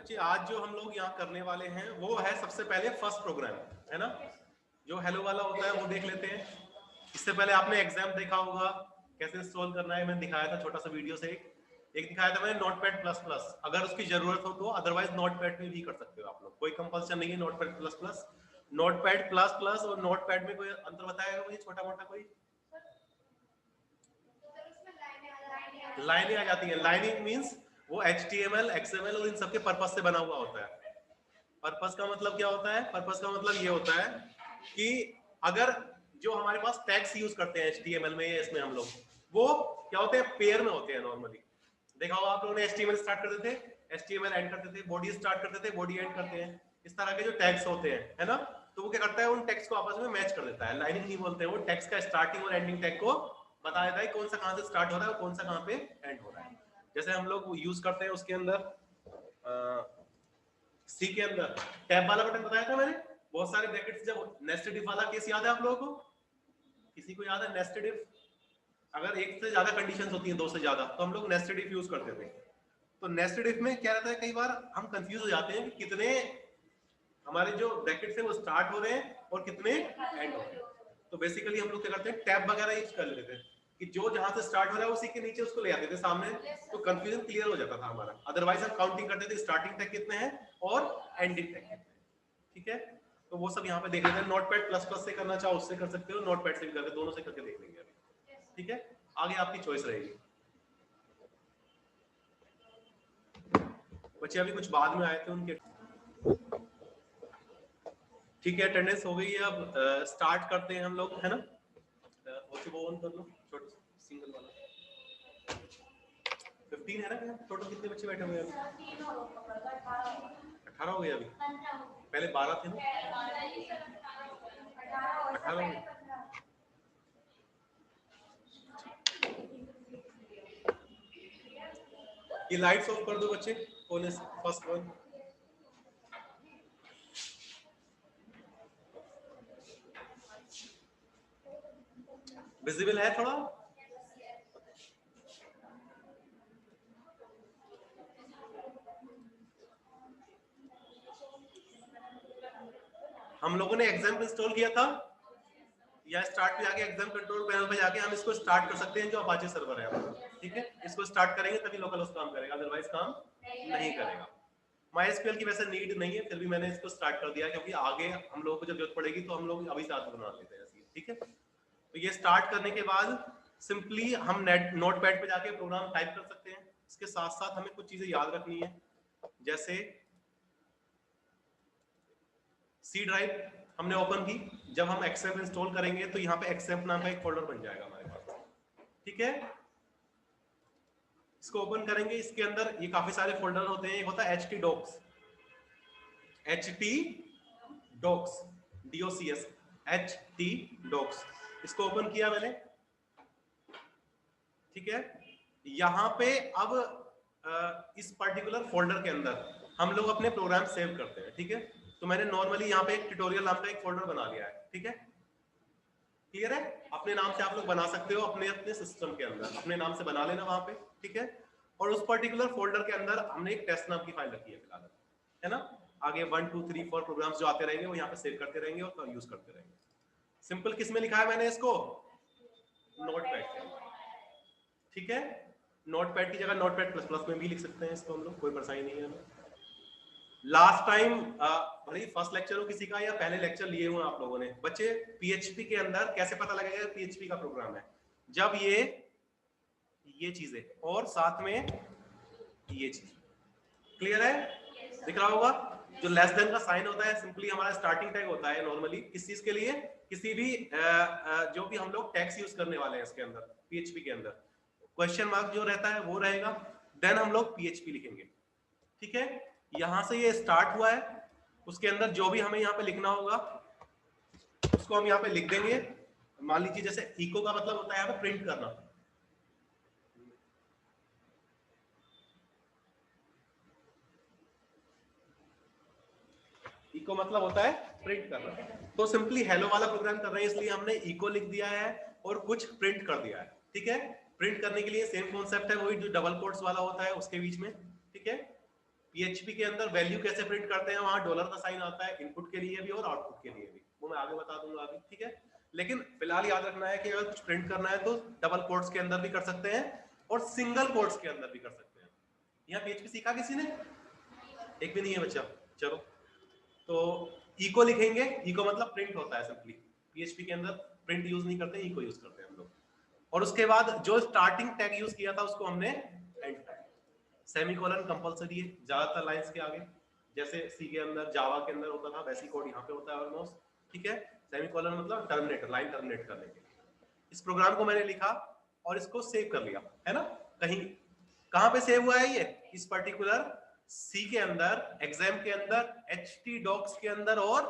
बच्चे आज जो हम लोग यहाँ करने वाले हैं वो है सबसे पहले फर्स्ट प्रोग्राम, है ना। जो हेलो वाला होता है वो देख लेते हैं। इससे पहले आपने एग्जाम देखा होगा कैसे इंस्टॉल करना है, मैंने दिखाया था छोटा सा वीडियो से। एक दिखाया था मैंने नोटपैड प्लस प्लस, अगर उसकी जरूरत हो तो, अदरवाइज नोटपैड में भी कर सकते हो आप लोग, कोई कंपल्सन नहीं है notepad plus plus. Notepad plus plus और नोटपैड में कोई अंतर बताएगा मुझे छोटा मोटा कोई? लाइनें आ जाती है। लाइनिंग मींस वो HTML XML और इन सबके पर्पस से बना हुआ होता है। पर्पस का मतलब क्या होता है? पर्पस का मतलब ये होता है कि अगर जो हमारे पास टैग्स यूज करते हैं HTML में, इसमें हम लोग वो क्या होते हैं, पेयर में होते हैं नॉर्मली। देखा होगा आप लोगों ने HTML स्टार्ट करते थे, HTML एंड करते थे, बॉडी स्टार्ट करते थे, बॉडी एंड करते हैं। इस तरह के जो टैग्स होते हैं, है ना, तो वो क्या करता है, उन टैग्स को आपस में मैच कर देता है। लाइनिंग नहीं बोलते हैं, वो टैग्स का स्टार्टिंग और एंडिंग टैग को बता देता है कौन सा कहां से स्टार्ट हो रहा है और कौन सा कहां पे एंड हो रहा है। जैसे हम लोग यूज करते हैं उसके अंदर सी के अंदर टैब वाला बटन बताया था मैंने, बहुत सारे ब्रैकेट्स। जब नेस्टेड इफ वाला केस याद है आप लोगों को? किसी को याद है नेस्टेड इफ? अगर एक से ज्यादा कंडीशंस होती हैं, दो से ज्यादा, तो हम लोग नेस्टेड इफ यूज करते थे। तो नेस्टेड इफ में क्या रहता है, कई बार हम कंफ्यूज हो जाते हैं कि कितने हमारे जो ब्रैकेट्स हैं वो स्टार्ट हो रहे हैं और कितने एंड हो रहे हैं। तो बेसिकली हम लोग क्या करते हैं, टैब वगैरह यूज कर लेते थे कि जो जहां से स्टार्ट हो रहा है उसी के नीचे उसको ले आते थे सामने, तो कंफ्यूजन क्लियर हो जाता था हमारा। अदरवाइज हम काउंटिंग करते थे स्टार्टिंग टैग कितने हैं और एंडिंग टैग कितने हैं। ठीक है, तो वो सब यहाँ पे देख लेते हैं। नोटपैड प्लस प्लस से करना चाहो उससे कर सकते हो, नोटपैड से भी करके, दोनों से करके देख लेंगे अभी। ठीक है, आगे आपकी चॉइस रहेगी। बच्चे अभी कुछ बाद में आए थे उनके। ठीक है, अटेंडेंस हो गई है, अब स्टार्ट करते हैं हम लोग, है ना। वो ऑन कर लो, छोटा सिंगल वाला। 15 है ना, टोटल कितने बच्चे बैठे हुए हैं अभी? 18 हो गए अभी, पहले 12 थे ना, 18 हो गए। ये लाइट्स ऑफ कर दो बच्चे, कौन है फर्स्ट वन? विजिबल है थोड़ा? हम लोगों ने एग्जाम इंस्टॉल किया था, या स्टार्ट पे जाके एग्जाम कंट्रोल पैनल पे जाके हम इसको स्टार्ट कर सकते हैं, जो अपाचे सर्वर है हमारा। ठीक है, इसको स्टार्ट करेंगे तभी लोकल होस्ट काम करेगा, अदरवाइज काम नहीं करेगा। MySQL की वैसे नीड नहीं है, फिर भी मैंने इसको स्टार्ट कर दिया क्योंकि आगे हम लोगों को जब जरूरत पड़ेगी तो हम लोग अभी से बना लेते हैं। ठीक है, तो ये स्टार्ट करने के बाद सिंपली हम नोटपैड पे जाके प्रोग्राम टाइप कर सकते हैं। इसके साथ साथ हमें कुछ चीजें याद रखनी है, जैसे सी ड्राइव हमने ओपन की, जब हम एक्सेप इंस्टॉल करेंगे तो यहाँ पे एक्सेप नाम का एक फोल्डर बन जाएगा हमारे पास। ठीक है, इसको ओपन करेंगे, इसके अंदर ये काफी सारे फोल्डर होते हैं। एक होता है htdocs, htdocs, DOCS, htdocs। इसको ओपन किया मैंने। ठीक है, यहाँ पे अब इस पर्टिकुलर फोल्डर के अंदर हम लोग अपने प्रोग्राम सेव करते हैं। ठीक है, तो मैंने नॉर्मली यहाँ पे एक ट्यूटोरियल नाम का एक फोल्डर बना लिया है। ठीक है, क्लियर है? अपने नाम से आप लोग बना सकते हो, अपने अपने सिस्टम के अंदर अपने नाम से बना लेना वहां पे। ठीक है, और उस पर्टिकुलर फोल्डर के अंदर हमने एक टेस्ट नाम की फाइल रखी है फिलहाल, है ना। आगे 1 2 3 4 प्रोग्राम्स जो आते रहेंगे वो यहाँ पे सेव करते रहेंगे और यूज करते रहेंगे। सिंपल किस में लिखा है मैंने इसको? नोटपैड के अंदर। ठीक है, नोटपैड की जगह नोटपैड प्लस प्लस में भी लिख सकते हैं इसको हम लोग, कोई परेशानी नहीं है हमें। लास्ट टाइम भले फर्स्ट लेक्चर हो किसी का या पहले लेक्चर लिए हुए आप लोगों ने, बच्चे PHP के अंदर कैसे पता लगेगा PHP का प्रोग्राम है? जब ये चीजें और साथ में ये चीज क्लियर है, दिख रहा होगा। जो लेस देन का साइन होता है सिंपली हमारा स्टार्टिंग टैग होता है नॉर्मली किस चीज के लिए, किसी भी जो भी हम लोग टैग्स यूज करने वाले हैं इसके अंदर PHP के अंदर, क्वेश्चन मार्क जो रहता है वो रहेगा, देन हम लोग PHP लिखेंगे। ठीक है, यहां से ये स्टार्ट हुआ है, उसके अंदर जो भी हमें यहाँ पे लिखना होगा उसको हम यहाँ पे लिख देंगे। मान लीजिए जैसे इको का मतलब होता है यहाँ पे प्रिंट करना, इको मतलब होता है प्रिंट करना। तो सिंपली हेलो वाला प्रोग्राम कर रहे हैं इसलिए हमने इको लिख दिया है और कुछ प्रिंट कर दिया है। ठीक है, प्रिंट करने के लिए सेम कॉन्सेप्ट है, वही जो डबल कोट्स वाला होता है उसके बीच में। ठीक है, PHP के अंदर वैल्यू कैसे प्रिंट करते हैं, वहां डॉलर का साइन आता है इनपुट के लिए भी और आउटपुट के लिए भी, वो मैं आगे बता दूंगा अभी, ठीक है। लेकिन फिलहाल याद रखना है कि अगर कुछ प्रिंट करना है तो डबल कोट्स के अंदर भी कर सकते हैं और सिंगल कोट्स के अंदर भी कर सकते हैं। यहाँ PHP सीखा किसी ने? एक भी नहीं है बच्चा, चलो। तो इको लिखेंगे, इको मतलब प्रिंट होता है सिंपली, PHP के अंदर प्रिंट यूज नहीं करते, इको यूज करते हैं हम लोग। और उसके बाद जो स्टार्टिंग टैग यूज किया था उसको हमने एंड टैग, सेमीकोलन कंपलसरी है ज्यादातर लाइंस के आगे, जैसे सी के अंदर जावा के अंदर होता था वैसी कोड यहाँ पे होता है ऑलमोस्ट, ठीक है। सेमीकोलन मतलब टर्मिनेटर, लाइन टर्मिनेट करने के। इस प्रोग्राम को मैंने लिखा और इसको सेव कर लिया, है ना। कहीं कहां पे सेव हुआ है ये? इस पर्टिकुलर सी के अंदर, एग्जाम के अंदर, htdocs के अंदर, और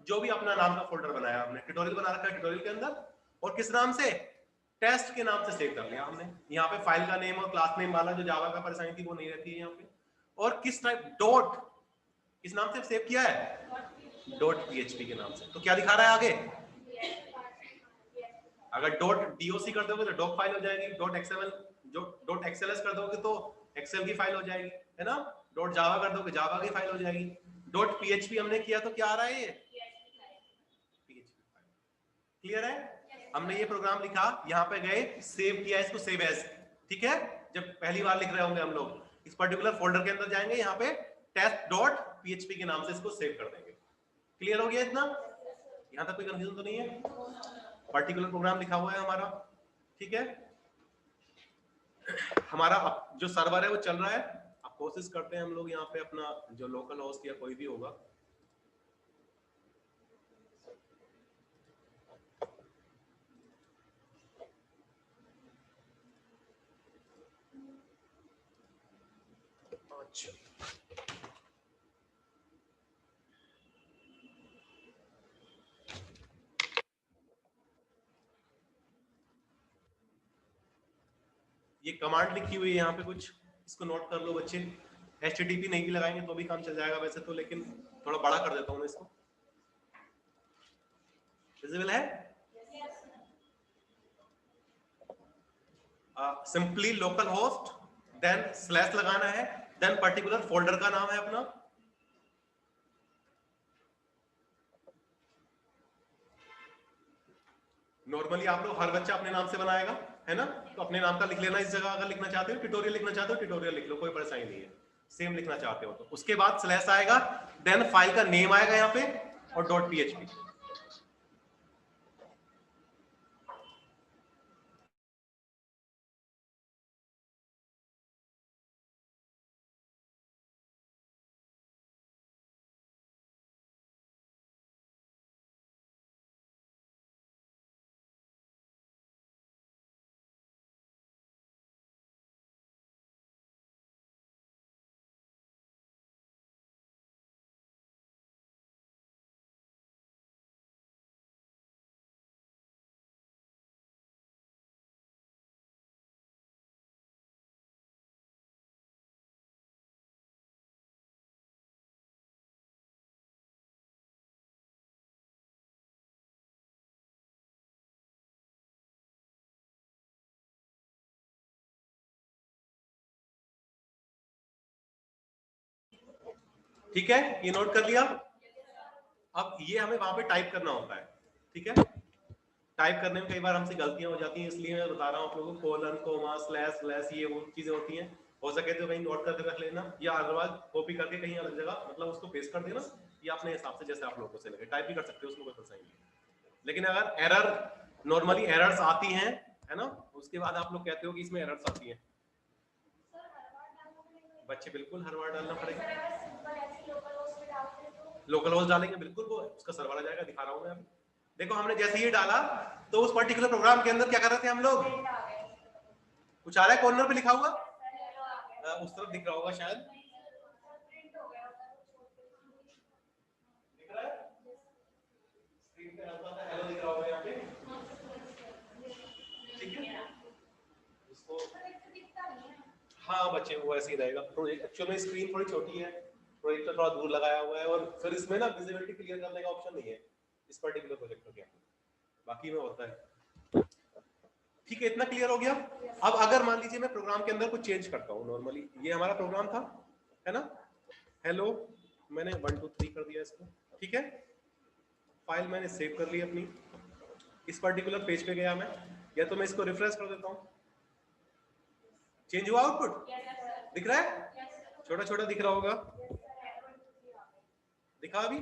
जो भी अपना नाम का फोल्डर बनाया हमने, ट्यूटोरियल बना रखा है ट्यूटोरियल के अंदर, और किस नाम से? टेस्ट के नाम से सेव कर लिया हमने। यहाँ पे फाइल का नेम और क्लास नेम वाला जो जावा का परेशानी थी वो नहीं रहती है यहाँ पे। और किस टाइप, डॉट किस नाम से सेव किया है? डॉट PHP के नाम से। तो क्या दिखा रहा है आगे? अगर डॉट DOC कर दोगे तो डॉक फाइल हो जाएगी, डॉट XML, जो डॉट XLS कर दोगे तो एक्सेल की फाइल हो जाएगी, है ना। डॉट जावा कर दोगे जावा की फाइल हो जाएगी। डॉट PHP हमने किया तो क्या आ रहा है? ये PHP फाइल। क्लियर है? हमने ये प्रोग्राम लिखा, यहाँ पे गए, सेव किया इसको, सेव एज, ठीक है। जब पहली बार लिख रहे होंगे हम लोग, इस पर्टिकुलर फोल्डर के अंदर जाएंगे, यहाँ पे test.php के नाम से इसको सेव कर देंगे। क्लियर हो गया इतना? यहाँ तक कोई कंफ्यूजन तो नहीं है? पर्टिकुलर प्रोग्राम लिखा हुआ है हमारा, ठीक है। हमारा जो सर्वर है वो चल रहा है। अब कोशिश करते हैं हम लोग यहाँ पे अपना जो लोकल होस्ट या कोई भी होगा, अच्छा ये कमांड लिखी हुई है यहाँ पे कुछ, इसको नोट कर लो बच्चे। HTTP नहीं भी लगाएंगे तो भी काम चल जाएगा वैसे तो, लेकिन थोड़ा बड़ा कर देता हूँ मैं इसको। विजिबल है? Simply localhost, then slash लगाना है, देन पर्टिकुलर फोल्डर का नाम है अपना, नॉर्मली आप लोग हर बच्चा अपने नाम से बनाएगा, है ना। तो अपने नाम का लिख लेना इस जगह, अगर लिखना चाहते हो ट्यूटोरियल लिखना चाहते हो ट्यूटोरियल लिख लो, कोई परेशानी नहीं है। सेम लिखना चाहते हो तो उसके बाद स्लैश आएगा, देन फाइल का नेम आएगा यहाँ पे और डॉट PHP। ठीक है, ये नोट कर लिया। अब ये हमें वहां पे टाइप करना होता है, ठीक है। टाइप करने में कई बार हमसे गलतियां हो जाती हैं, इसलिए मैं बता रहा हूँ आप लोगों को, कोलन, कोमा, स्लैश, स्लैश, ये वो चीजें होती हैं। हो सके तो कहीं नोट करके रख लेना, या अदरवाइज कॉपी करके कहीं अलग जगह, मतलब उसको पेस्ट कर देना, या अपने हिसाब से जैसे आप लोगों को से लगे टाइप भी कर सकते हो, उसमें कोई परेशानी नहीं। लेकिन अगर एरर, नॉर्मली एरर्स आती हैं, है ना, उसके बाद आप लोग कहते हो कि इसमें एरर्स आती हैं, बच्चे बिल्कुल हर बार डालना पड़ेगा। लोकल होस्ट डालेंगे बिल्कुल, वो उसका सर्वर आ जाएगा, दिखा रहा हूँ मैं अभी। देखो हमने जैसे ही डाला तो उस पर्टिकुलर प्रोग्राम के अंदर क्या कर रहे थे हम लोग, कुछ आ रहा है कॉर्नर पे लिखा हुआ, उस तरफ दिख रहा होगा शायद, दिख रहा है स्क्रीन पे हल्का सा हेलो दिख रहा होगा यहाँ पे, ठीक है। इसको हाँ बच्चे वो ऐसे ही रहेगा। प्रोजेक्ट एक्चुअली में स्क्रीन थोड़ी छोटी है, प्रोजेक्टर थोड़ा दूर लगाया हुआ है, और फिर इसमें ना विजिबिलिटी क्लियर करने का ऑप्शन नहीं है इस पर्टिकुलर प्रोजेक्टर के अंदर, बाकी में होता है। ठीक है, इतना क्लियर हो गया। अब अगर मान लीजिए मैं प्रोग्राम के अंदर कुछ चेंज करता हूँ, नॉर्मली ये हमारा प्रोग्राम था, है ना, हेलो, मैंने 1 2 3 कर दिया इसको, ठीक है। फाइल मैंने सेव कर ली अपनी, इस पर्टिकुलर पेज पे गया मैं, या तो मैं इसको रिफ्रेश कर देता हूँ। चेंज हुआ आउटपुट? दिख रहा है? छोटा छोटा दिख रहा होगा, दिखा अभी?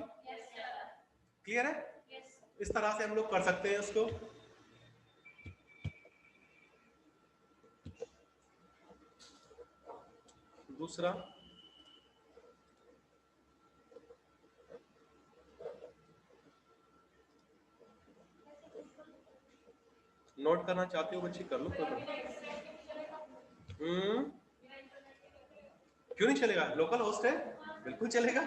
क्लियर है? इस तरह से हम लोग कर सकते हैं इसको। दूसरा, नोट करना चाहते हो बच्चे, कर लो तो। क्यों नहीं चलेगा? लोकल होस्ट है, बिल्कुल चलेगा।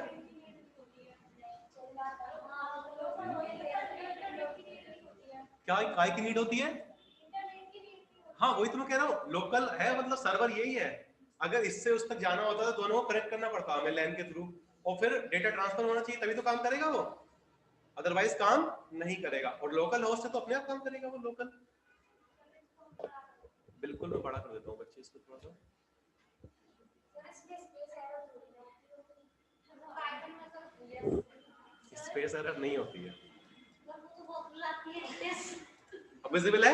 क्या काय की नीड होती है? हाँ वही तो मैं कह रहा हूँ, लोकल है मतलब सर्वर यही है। अगर इससे उस तक जाना होता तो दोनों को कनेक्ट करना पड़ता हमें लैन के थ्रू, और फिर डेटा ट्रांसफर होना चाहिए तभी तो काम करेगा वो, अदरवाइज काम नहीं करेगा। और लोकल होस्ट है तो अपने आप काम करेगा वो लोकल। बिल्कुल मैं बड़ा कर देता हूँ बच्चे इसको थोड़ा सा। स्पेस एरर नहीं होती है, विजिबल है।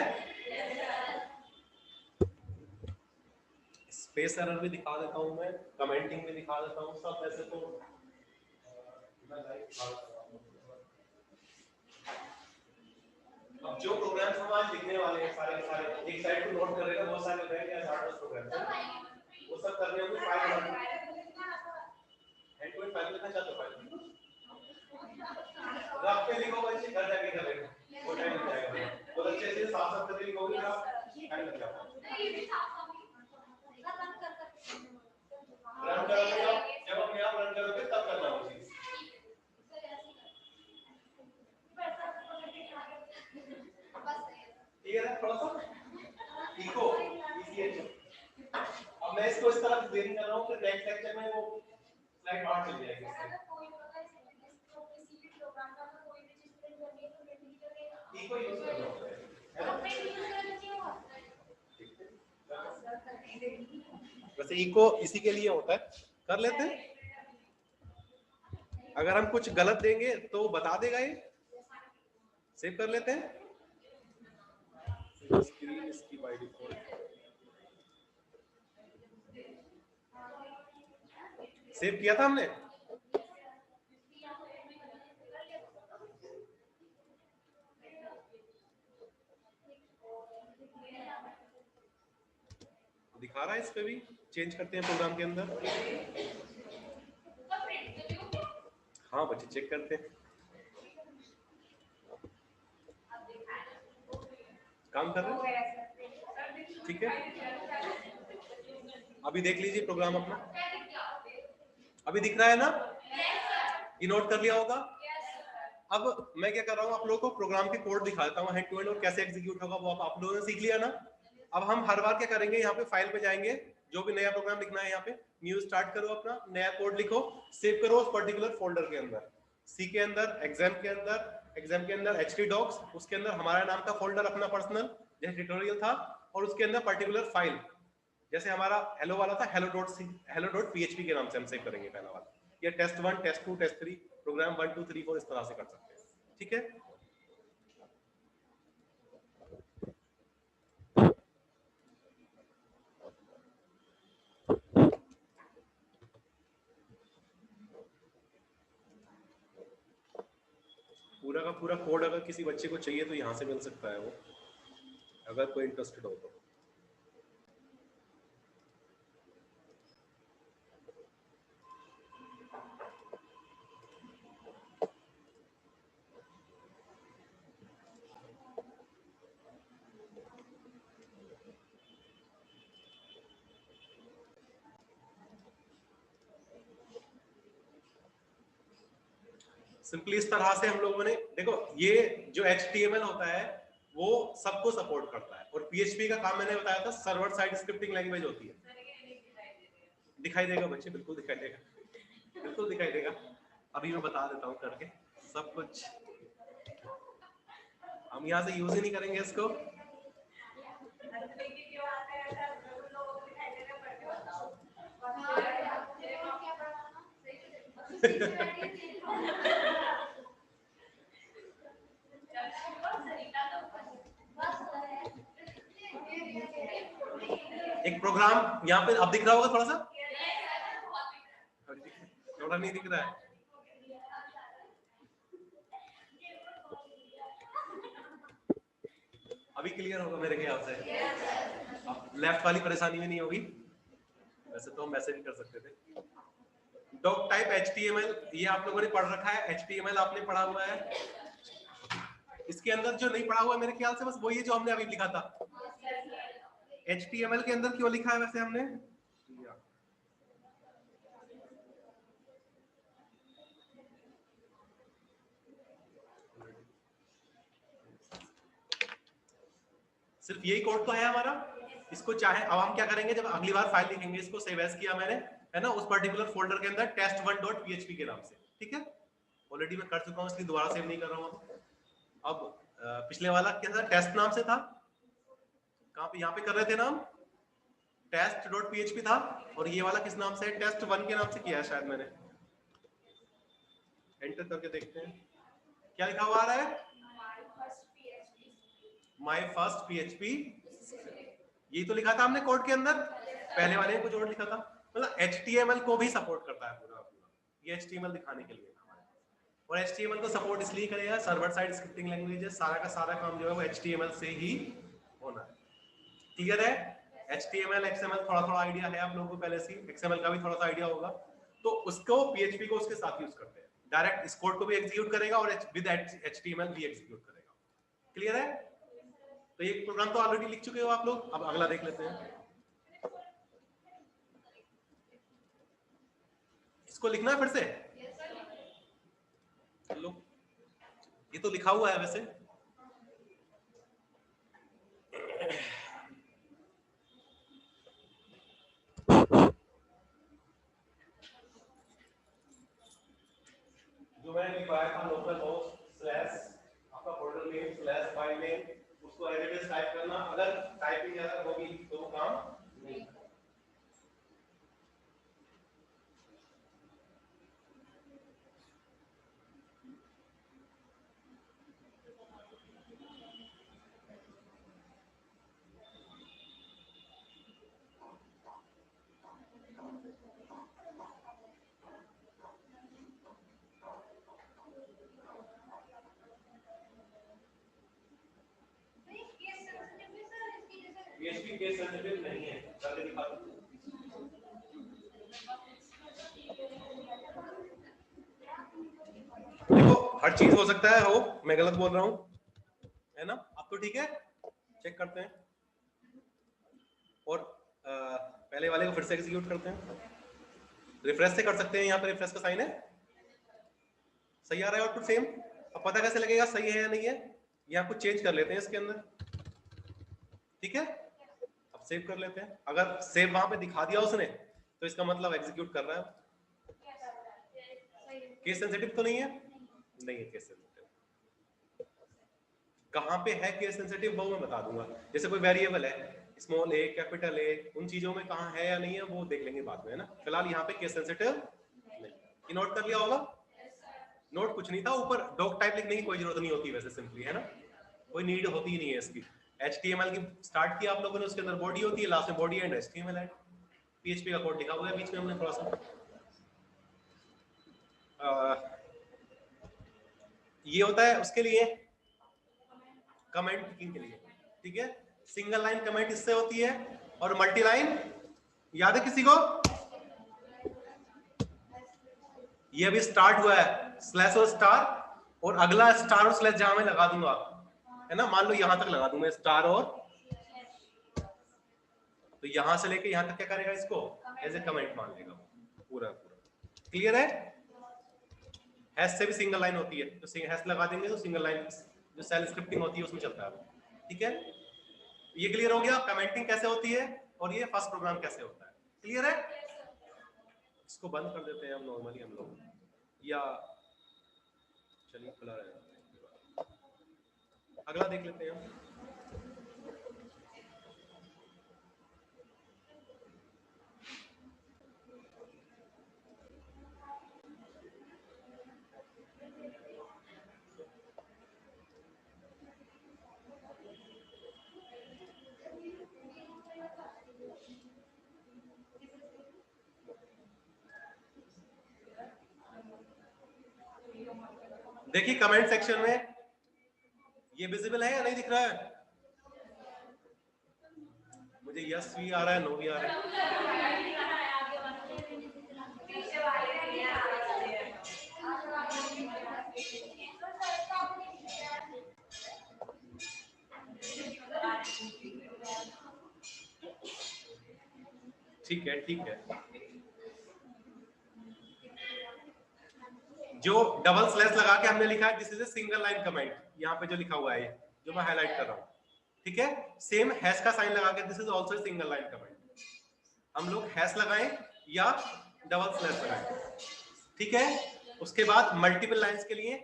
स्पेस एरर भी दिखा देता हूँ मैं, कमेंटिंग भी दिखा देता हूँ, सब ऐसे तो अब जो प्रोग्राम्स हम आज लिखने वाले हैं सारे के सारे एक साइड को नोट करेगा, बहुत सारे होते हैं या 60 प्रोग्राम वो सब करने होंगे। File end to end file लिखना चाहते हो, फाइल रफ पे लिखो बच्चे, घर जाके कर लेना, वो टाइम लग जाएगा। बहुत अच्छे से साफ साफ करके लिखोगे ना, टाइम लग जाएगा। रन करोगे जब अपने आप रन करोगे तब करना वो चीज। क्लियर है? थोड़ा सा इको इजी है। अब मैं इसको इस तरह से देरी कर रहा हूँ कि नेक्स्ट लेक्चर में वो स्लाइड बाहर चल जाएगी। इको यूज करना होता है, वैसे इको इसी के लिए होता है, कर लेते हैं। अगर हम कुछ गलत देंगे तो वो बता देगा ये। सेव कर लेते हैं। स्क्रीन इसकी बाय डिफॉल्ट सेव किया था हमने। दिखा रहा है इस पे भी, चेंज करते हैं प्रोग्राम के अंदर। हाँ बच्चे चेक करते हैं, काम कर रहे हैं, ठीक है। अभी देख लीजिए प्रोग्राम अपना, अभी दिख रहा है ना, ये नोट कर लिया होगा। अब मैं क्या कर रहा हूँ, आप लोगों को प्रोग्राम के कोड दिखा देता हूँ हैंड टू हैंड, और कैसे एग्जीक्यूट होगा वो आप लोगों ने सीख लिया ना। अब हम हर बार क्या करेंगे, यहाँ पे फाइल पे जाएंगे, जो भी नया प्रोग्राम लिखना है यहाँ पे न्यू स्टार्ट करो, अपना नया कोड लिखो, सेव करो उस पर्टिकुलर फोल्डर के अंदर, सी के अंदर, एग्जाम के अंदर एचटी डॉक्स, उसके अंदर हमारा नाम का फोल्डर अपना पर्सनल जैसे ट्यूटोरियल था, और उसके अंदर पर्टिकुलर फाइल जैसे हमारा हेलो वाला था, hello.php के नाम से हम सेव करेंगे पहला वाला, या test1 test2 test3 प्रोग्राम 1 2 3 4 इस तरह से कर सकते हैं, ठीक है। पूरा का पूरा कोड अगर किसी बच्चे को चाहिए तो यहाँ से मिल सकता है वो, अगर कोई इंटरेस्टेड हो तो। सिंपली इस तरह से हम लोगों ने देखो, ये जो HTML होता है वो सबको सपोर्ट करता है, और PHP का काम मैंने बताया था सर्वर साइड स्क्रिप्टिंग लैंग्वेज होती है। दिखाई देगा बच्चे, बिल्कुल दिखाई देगा, बिल्कुल दिखाई देगा। अभी मैं बता देता हूँ करके सब कुछ, हम यहाँ से यूज ही नहीं करेंगे इसको। एक प्रोग्राम यहाँ पे अब दिख रहा होगा थोड़ा सा, थोड़ा नहीं दिख रहा है। अभी क्लियर होगा मेरे ख्याल से। अब लेफ्ट वाली परेशानी भी नहीं होगी। वैसे तो हम वैसे भी कर सकते थे। डॉक टाइप HTML, ये आप लोगों ने पढ़ रखा है। HTML आपने पढ़ा हुआ है। इसके अंदर जो नहीं पढ़ा हुआ मेरे ख्याल से बस वही है जो हमने अभी लिखा था। HTML के अंदर क्यों लिखा है वैसे हमने? सिर्फ यही कोड तो है हमारा। इसको चाहे अब हम क्या करेंगे, जब अगली बार फाइल लिखेंगे, इसको सेव एज किया मैंने, है ना, उस पर्टिकुलर फोल्डर के अंदर test1.php के नाम से। ठीक है, ऑलरेडी मैं कर चुका हूं इसलिए दोबारा सेव नहीं कर रहा हूं। अब पिछले वाला क्या था, टेस्ट नाम से था। कहां पे, यहां पे कर रहे थे नाम test.php था, और ये वाला किस नाम से है, test1 के नाम से किया है शायद मैंने। एंटर करके देखते हैं क्या लिखा हुआ आ रहा है, माय फर्स्ट PHP। यही तो लिखा था हमने कोड के अंदर, पहले वाले में कुछ और लिखा था। मतलब HTML को भी सपोर्ट करता है पूरा पूरा, ये HTML दिखाने के लिए। और HTML को सपोर्ट इसलिए करेगा, सर्वर साइड स्क्रिप्टिंग लैंग्वेज है, सारा का सारा काम जो है वो HTML से ही होना है। क्लियर है? HTML XML थोड़ा थोड़ा आइडिया है आप लोगों को पहले से, XML का भी थोड़ा सा आइडिया होगा। तो उसको PHP को उसके साथ यूज करते हैं, डायरेक्ट इस कोड को भी एग्जीक्यूट करेगा और विद HTML भी एग्जीक्यूट करेगा। क्लियर है? तो ये प्रोग्राम तो ऑलरेडी लिख चुके हो आप लोग। अब अगला देख लेते हैं। इसको लिखना है फिर से? लो, ये तो लिखा हुआ है वैसे। जो मैंने लिखवाया था लोकल होस्ट स्लैश आपका folder name slash file name, उसको एज इट इज टाइप करना। अगर टाइपिंग एरर होगी तो वो काम नहीं। PHP केस सेंसिटिव नहीं है, करके दिखा दो। देखो हर चीज हो सकता है, हो मैं गलत बोल रहा हूं, है ना? अब तो ठीक है, चेक करते हैं। और पहले वाले को फिर से एग्जीक्यूट करते हैं, रिफ्रेश से कर सकते हैं। यहाँ पे रिफ्रेश का साइन है, सही आ रहा है आउटपुट सेम। अब पता कैसे लगेगा सही है या नहीं है? यहाँ कुछ चेंज कर लेते हैं इसके अंदर। ठीक है, अब सेव कर लेते हैं। अगर सेव वहां पे दिखा दिया उसने तो इसका मतलब एग्जीक्यूट कर रहा है। केस सेंसिटिव तो नहीं है? नहीं है केस सेंसिटिव। कहां पे है केस सेंसिटिव वो मैं बता दूंगा। जैसे कोई वेरिएबल है, स्मॉल a कैपिटल A, उन चीजों में कहां है या नहीं है वो देख लेंगे बाद में, है ना। फिलहाल यहाँ पे केस सेंसिटिव नहीं। ये नोट कर लिया होगा? नोट कुछ नहीं था, ऊपर डॉक टाइप लिखने की कोई जरूरत नहीं होती वैसे, सिंपली, है ना, कोई नीड होती ही नहीं है इसकी। HTML की स्टार्ट किया आप लोगों ने, उसके अंदर बॉडी होती है, लास्ट में बॉडी एंड HTML है। PHP का कोड लिखा हुआ है बीच में हमने थोड़ा सा। ये होता है उसके लिए कमेंट के लिए, ठीक है। सिंगल लाइन कमेंट इससे होती है, और मल्टी लाइन याद है किसी को? ये अभी स्टार्ट हुआ है, स्लैश और स्टार, और अगला स्टार और स्लैश जहां मैं लगा दूंगा, है ना, मान लो यहां तक लगा दूं मैं स्टार, और तो यहां से लेके यहां तक क्या करेगा, इसको एज ए कमेंट मान लेगा पूरा पूरा। क्लियर है? हैश से भी सिंगल लाइन होती है, तो हैश लगा देंगे तो सिंगल लाइन जो सेल स्क्रिप्टिंग होती है उसमें चलता है। ठीक है, ये क्लियर हो गया कमेंटिंग कैसे होती है, और ये फर्स्ट प्रोग्राम कैसे होता है। क्लियर है? इसको बंद कर देते हैं हम नॉर्मली हम लोग, या चलिए खुला रहेगा, अगला देख लेते हैं हम। देखिए कमेंट सेक्शन में ये विजिबल है या नहीं दिख रहा है? मुझे यस भी आ रहा है, नो भी आ रहा है। ठीक है ठीक है। जो डबल स्लैश लगा के हमने लिखा है this is a single line comment, यहाँ पे जो लिखा हुआ है जो मैं हाईलाइट कर रहा हूँ, ठीक है। सेम हैश का साइन लगा के this is also single line comment. हम लोग हैश लगाएं या डबल स्लैश लगाएं, ठीक है। उसके बाद मल्टीपल लाइंस के लिए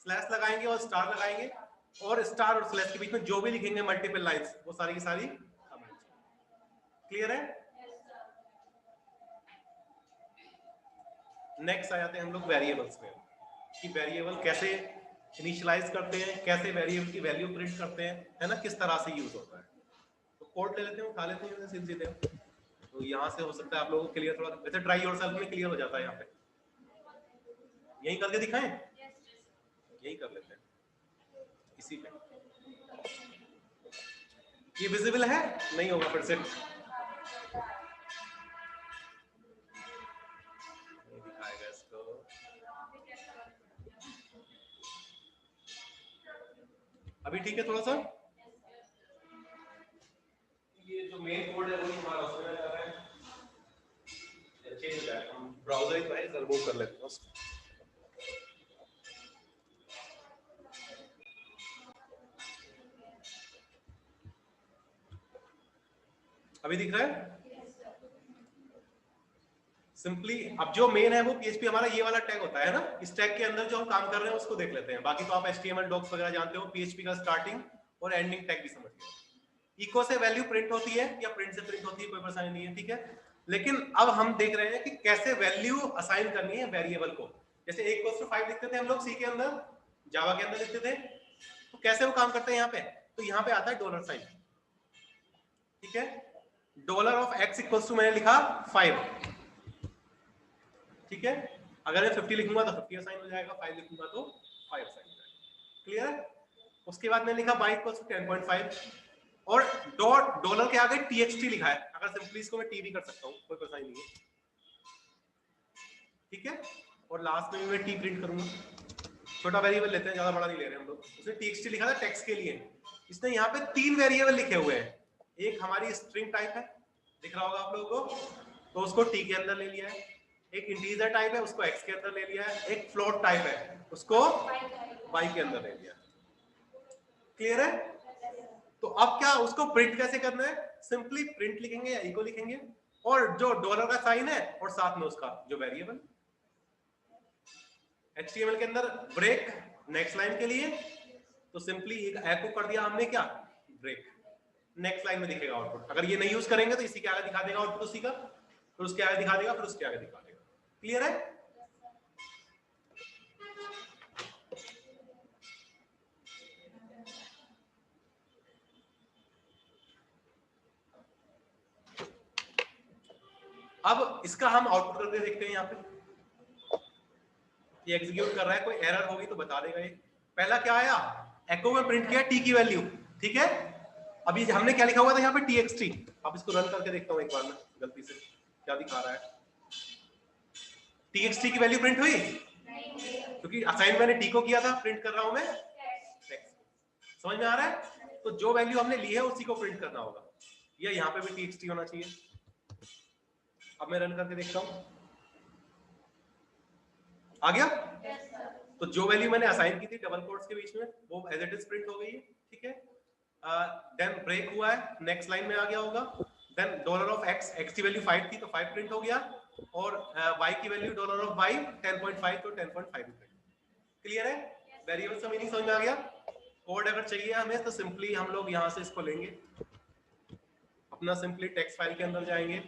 स्लैश लगाएंगे और स्टार लगाएंगे, और स्टार और स्लैश के बीच में जो भी लिखेंगे मल्टीपल लाइंस वो सारी की सारी कमेंट। क्लियर है? नेक्स्ट आ जाते हैं हम लोग वेरिएबल्स में, कि वेरिएबल कैसे इनिशियलाइज करते हैं, कैसे वेरिएबल की वैल्यू प्रिंट करते हैं, है ना, किस तरह से यूज होता है। तो कोड ले लेते हैं, उठा लेते हैं सीधे। तो यहाँ से हो सकता है आप लोगों को क्लियर, थोड़ा वैसे ट्राई योरसेल्फ में क्लियर हो जाता है। यहाँ पे यही करके दिखाएं, यही कर लेते हैं इसी पे। ये विजिबल है नहीं होगा फिर से, दिखाएगा इसको। अभी ठीक है थोड़ा सा। ये जो मेन कोड है वो हमारा उसमें जा रहा है, चेंज हो जाएगा। हम ब्राउज़र ही तो है, रिमूव कर लेते हैं उसको। अभी दिख रहा है सिंपली। अब जो मेन है वो PHP हमारा ये वाला टैग होता है ना, इस टैग के अंदर जो हम काम कर रहे हैं उसको देख लेते हैं। बाकी तो आप HTML डॉक्स वगैरह जानते हो, PHP का स्टार्टिंग और एंडिंग टैग भी समझ गए। इको से वैल्यू प्रिंट होती है या प्रिंट से प्रिंट होती है, कोई परेशानी नहीं है, ठीक है। लेकिन अब हम देख रहे हैं कि कैसे वैल्यू असाइन करनी है वेरिएबल को। जैसे 1:5 लिखते थे हम लोग सी के अंदर, जावा के अंदर लिखते थे, तो कैसे वो काम करते हैं यहाँ पे। तो यहाँ पे आता है डॉलर साइन, ठीक है। Dollar of x equals to मैंने लिखा 5, ठीक है। अगर मैं 50 लिखूंगा तो 50 साइन हो जाएगा, 5 लिखूंगा तो 5 साइन हो जाएगा। क्लियर है? उसके बाद मैंने लिखा y इक्वल्स टू 10.5 और डॉट डॉलर के आगे txt लिखा है। अगर सिंपली इसको मैं t भी कर सकता हूं, कोई परेशानी नहीं है, ठीक है। और लास्ट में भी मैं t प्रिंट करूंगा। छोटा वेरिएबल लेते हैं, ज्यादा बड़ा नहीं ले रहे हम लोग। उसने txt लिखा था टेक्स्ट के लिए। इसने यहाँ पे 3 वेरिएबल लिखे हुए हैं। एक हमारी स्ट्रिंग टाइप है, दिख रहा होगा आप लोगों को, तो उसको t के अंदर ले लिया है। एक इंटीजर टाइप है, उसको x के अंदर ले लिया है। एक फ्लोट टाइप है, उसको y के अंदर ले लिया। क्लियर है? तो अब क्या उसको प्रिंट कैसे करना है? सिंपली प्रिंट लिखेंगे या इको लिखेंगे, और जो डॉलर का साइन है और साथ में उसका जो वेरिएबल। HTML के अंदर ब्रेक नेक्स्ट लाइन के लिए, तो सिंपली एक एको कर दिया हमने, क्या ब्रेक, नेक्स्ट लाइन में दिखेगा आउटपुट। अगर ये नहीं यूज करेंगे तो इसी के आगे दिखा देगा आउटपुट, उसी का, फिर उसके आगे दिखा देगा, फिर उसके आगे दिखा देगा। क्लियर है? अब इसका हम आउटपुट करके देखते हैं। यहाँ पे ये एग्जीक्यूट कर रहा है, कोई एरर होगी तो बता देगा ये। पहला क्या आया, एको में प्रिंट किया टी की वैल्यू, ठीक है। अभी हमने क्या लिखा हुआ था यहाँ पे txt। अब इसको रन करके देखता हूँ एक बार में, गलती से क्या दिखा रहा है। txt की वैल्यू प्रिंट हुई क्योंकि असाइन मैंने t को किया था, प्रिंट कर रहा हूं मैं टेक्स्ट। समझ में आ रहा है? तो जो वैल्यू हमने ली है उसी को प्रिंट करना होगा, या यहाँ पे भी txt होना चाहिए। अब मैं रन करके देखता हूँ, आ गया। तो जो वैल्यू मैंने असाइन की थी डबल कोट्स के बीच में, वो एज इट इज प्रिंट हो गई है, ठीक है। देन ब्रेक हुआ है, नेक्स्ट लाइन में आ गया होगा। देन डॉलर ऑफ x की वैल्यू 5 थी तो 5 प्रिंट हो गया, और y की वैल्यू डॉलर ऑफ y 10.5 तो 10.5 प्रिंट। क्लियर है? वेरिएबल्स का मीनिंग समझ में आ गया। कोड अगर चाहिए हमें तो सिंपली हम लोग यहाँ से इसको लेंगे, अपना सिंपली टेक्स्ट फाइल के अंदर जाएंगे।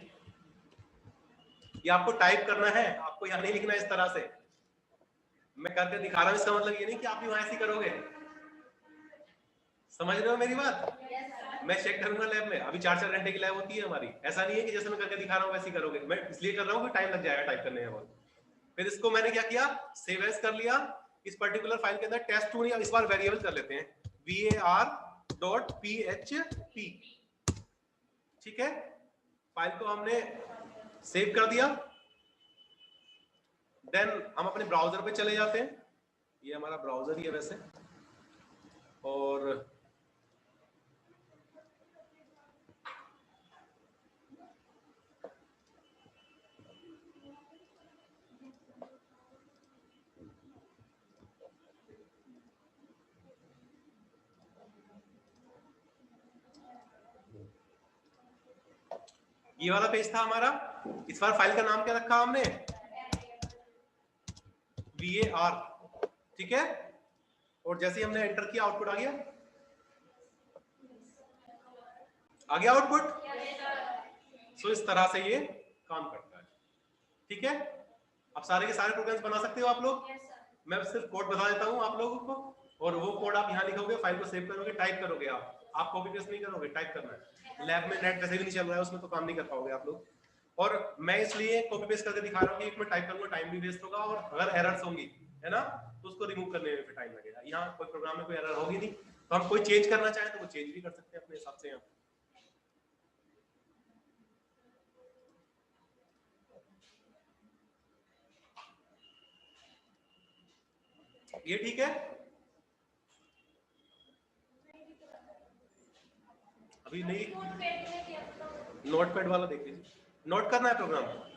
ये आपको टाइप करना है, आपको यहाँ नहीं लिखना इस तरह से। मैं करके दिखा रहा हूँ, इसका मतलब ये नहीं कि आप भी वहां ऐसे करोगे। समझ रहे हो मेरी बात? मैं चेक करूंगा लैब में, अभी 4-4 घंटे की लैब होती है हमारी। ऐसा नहीं है कि जैसे मैं करके दिखा रहा हूँ वैसे ही करोगे। मैं इसलिए कर रहा हूँ कि टाइम लग जाएगा टाइप करने में। फिर इसको मैंने क्या किया, सेव एज कर लिया, इस पर्टिकुलर फाइल के अंदर test2 इस बार वेरिएबल कर लेते हैं var.php, ठीक है। फाइल को हमने सेव कर दिया। देन हम अपने ब्राउजर पे चले जाते हैं, ये हमारा ब्राउजर ही है वैसे, और ये वाला पेज था हमारा। इस बार फाइल का नाम क्या रखा हमने, var, ठीक है। और जैसे ही हमने एंटर किया आउटपुट आ गया, आउटपुट। सो इस तरह से ये काम करता है, ठीक है। अब सारे के सारे प्रोग्राम्स बना सकते हो आप लोग। मैं सिर्फ कोड बता देता हूँ आप लोगों को, और वो कोड आप यहाँ लिखोगे, फाइल को सेव करोगे, टाइप करोगे। आप कॉपी पेस्ट नहीं करोगे, टाइप करना है। लैब में नेट वैसे भी नहीं चल रहा है, उसमें तो काम नहीं कर पाओगे आप लोग। और मैं इसलिए कॉपी पेस्ट करके दिखा रहा हूँ कि एक में टाइप करूंगा, टाइम भी वेस्ट होगा, और अगर एरर्स होंगी, है ना, तो उसको रिमूव करने में टाइम लगेगा। यहाँ कोई प्रोग्राम में कोई एरर होगी नहीं, तो हम कोई चेंज करना चाहे तो वो चेंज भी कर सकते हैं अपने हिसाब से। यहाँ ये ठीक है। अभी नहीं, नोटपैड वाला देख लीजिए, नोट करना है प्रोग्राम।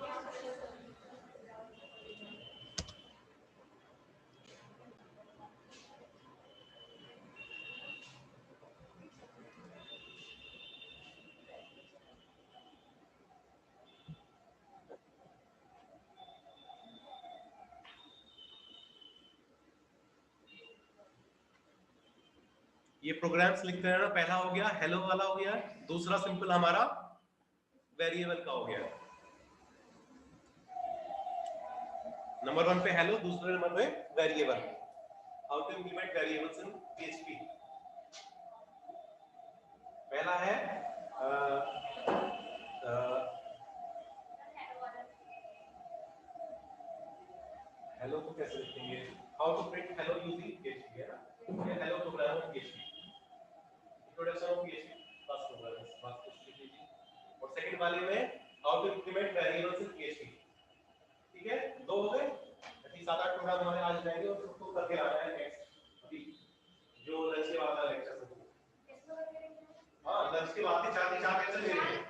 ये प्रोग्राम्स लिखते हैं ना, पहला हो गया हेलो वाला हो गया, दूसरा सिंपल हमारा वेरिएबल का हो गया। नंबर 1 पे हेलो, दूसरे नंबर पे variable. How to implement variables in PHP। पहला है हेलो को कैसे लिखेंगे, how to print hello using PHP, है ना, ये hello program of PHP, introduction of PHP बस प्रोग्राम, बस कुछ लिख लीजिए। और सेकंड वाले में how to implement variables in PHP, ठीक है। दो हो गए, 7-8 प्रोग्राम हमारे आज जाएंगे, और उसको करके लाना है नेक्स्ट, अभी जो लंच के बाद का लेक्चर है। हां, लंच के बाद के 4 लेक्चर ले रहे हैं,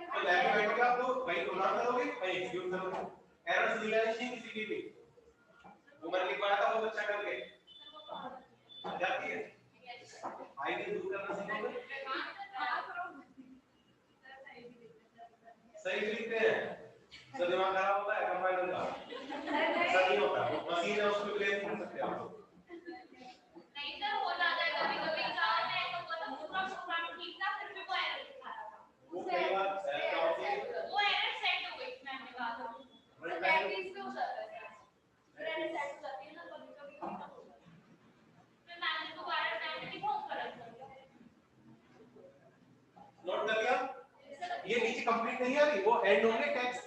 तो लैब में बैठ के आप लोग वही प्रोग्राम करोगे, वही एग्जीक्यूट करोगे। एरर्स नहीं आनी चाहिए किसी की भी। वो मैंने लिखवाया था वो बच्चा करके जाती है, आईडी दूर करना सीखोगे, सही लिखते हैं, तो दिमाग खराब होता है कंपाइलर का, ऐसा नहीं होता, वो मशीन है, उसको ब्लेम नहीं कर सकते आप लोग। नहीं सर, हो जाता है कभी-कभी, एग्जाम में तो मतलब पूरा प्रोग्राम ठीक था, फिर भी वो एरर दिखा रहा था। वो कई बार क्या होती है, वो एरर सेट हो गई, मैंने कहा था तो प्रैक्टिस पे हो जाता है, एरर सेट हो जाती है ना कभी-कभी, फिर मैंने दोबारा टाइम पे फोन करा था। नोट कर लिया, ये नीचे कंप्लीट नहीं है अभी, वो एंड होंगे टैग्स,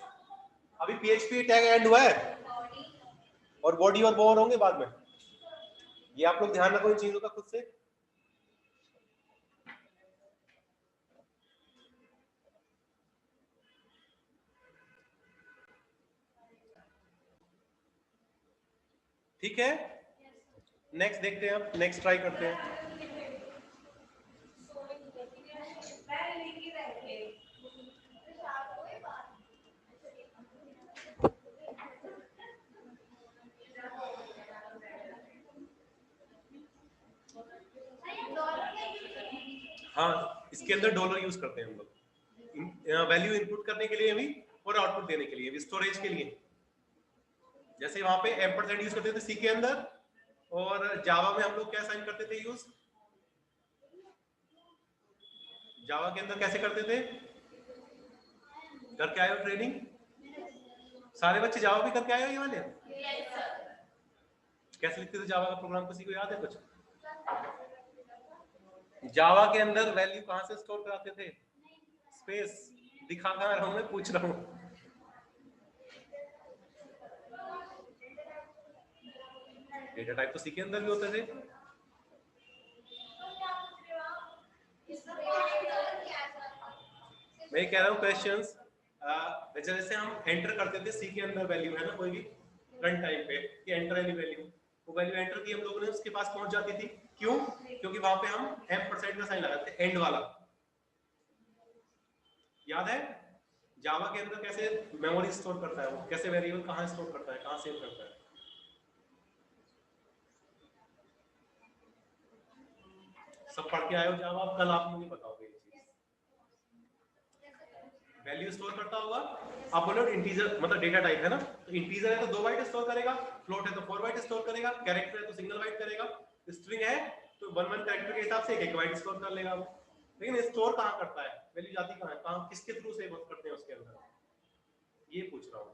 अभी PHP टैग एंड हुआ है, और बॉडी और बोर होंगे बाद में। ये आप लोग ध्यान रखो इन चीजों का खुद से। ठीक है, नेक्स्ट देखते हैं, अब नेक्स्ट ट्राई करते हैं। हाँ, इसके अंदर डॉलर यूज करते हैं हम लोग, वैल्यू इनपुट करने के लिए भी और आउटपुट देने के लिए भी, स्टोरेज के लिए। जैसे वहां पे एम्परसेंड यूज करते थे सी के अंदर, और जावा में हम लोग क्या साइन करते थे यूज, जावा के अंदर कैसे करते थे, करके आए हो ट्रेनिंग, सारे बच्चे जावा भी करके आए हो ये वाले? कैसे लिखते थे जावा का प्रोग्राम, किसी को याद है कुछ? जावा के अंदर वैल्यू कहां से स्टोर कराते थे, स्पेस, दिखा कहां रहा हूं मैं, पूछ रहा हूं। डेटा टाइप तो सी के अंदर भी होते थे। मैं कह रहा हूँ क्वेश्चंस जैसे हम एंटर करते थे सी के अंदर वैल्यू है ना कोई भी रन टाइम पे कि एंटर एनी वैल्यू, वो वैल्यू एंटर की हम लोगों ने उसके पास पहुंच जाती थी। क्यों? क्योंकि वहां पे हम M% का साइन लगाते थे, एंड वाला। याद है जावा के अंदर कैसे मेमोरी स्टोर करता है, वो कैसे वेरिएबल कहां स्टोर करता है, कहां सेव करता है? सब पढ़ के आए हो जावा, कल आप मुझे बताओगे ये चीज। वैल्यू स्टोर करता होगा, आप बोलो इंटीजर मतलब डेटा टाइप है ना, तो इंटीजर है तो 2 बाइट स्टोर करेगा, फ्लोट है तो 4 बाइट स्टोर करेगा, कैरेक्टर है तो सिंगल बाइट करेगा, स्ट्रिंग है तो 1 कैरेक्टर के हिसाब से 1 बाइट स्टोर कर लेगा वो। लेकिन स्टोर कहां करता है, वैल्यू जाती कहां है, कहां किसके थ्रू सेव करते हैं उसके अंदर, ये पूछ रहा हूं।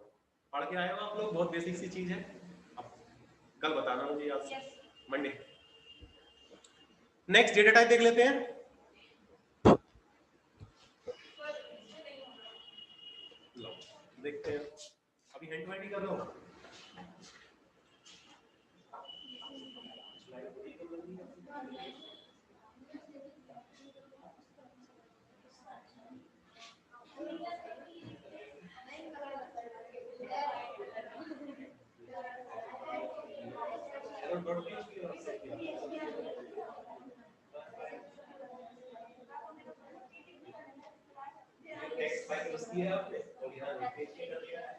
पढ़ के आए हो आप लोग, बहुत बेसिक सी चीज है। अब कल बताना मुझे याद से, मंडे। नेक्स्ट डेटा टाइप देख लेते हैं। लो देखते हैं, अभी हैंड टू हैंड ही कर लो। टेक्स्ट फाइल बस किया आपने और यहाँ रिफ्रेश कर दिया है।